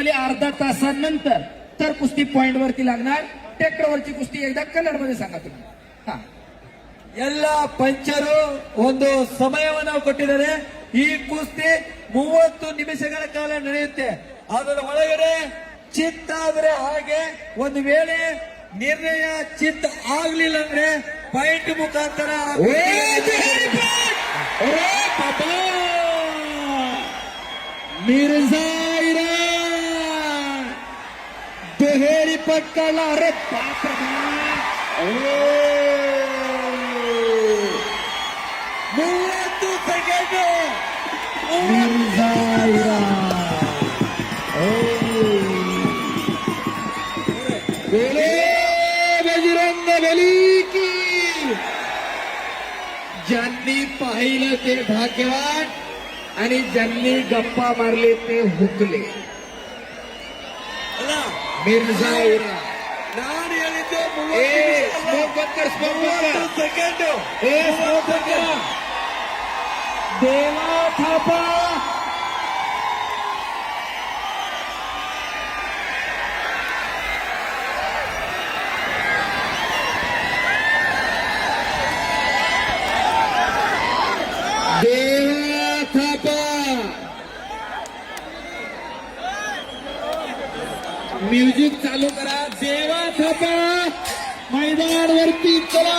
झाली अर्धा तासानंतर तर कुस्ती पॉइंट वरती लागणार. ट्रॅक्टरवरची कुस्ती एकदा कन्नड मध्ये सांगा तुम्ही. हा, ಎಲ್ಲ ಪಂಚರು ಒಂದು ಸಮಯವನ್ನು ಕೊಟ್ಟಿದ್ದಾರೆ. ಈ ಕುಸ್ತಿ 30 ನಿಮಿಷಗಳ ಕಾಲ ನಡೆಯುತ್ತೆ. ಅದರ ಒಳಗಡೆ ಚಿತ್ತ ಆದ್ರೆ ಹಾಗೆ, ಒಂದು ವೇಳೆ ನಿರ್ಣಯ ಚಿತ್ತ ಆಗ್ಲಿಲ್ಲ ಅಂದ್ರೆ ಪಾಯಿಂಟ್ ಮುಖಾಂತರ मिर्झा दुहेरी पटकाला. अरे बाप रे, 30 ಸೆಕೆಂಡ್ मिर्झा बजरंग बली की. ज्यांनी पाहिलं ते भाग्यवान आणि ज्यांनी गप्पा मारले ते हुकले. ಅಲ್ಲ मिर्झा ನಾನು ಹೇಳಿದ್ದೆ स्मोक बंद कर, स्मोक बंद कर. 30 ಸೆಕೆಂಡ್. स्मोक बंद कर. देवा थापा देवा थापा म्युझिक चालू करा. देवा थापा मैदानावरती चला.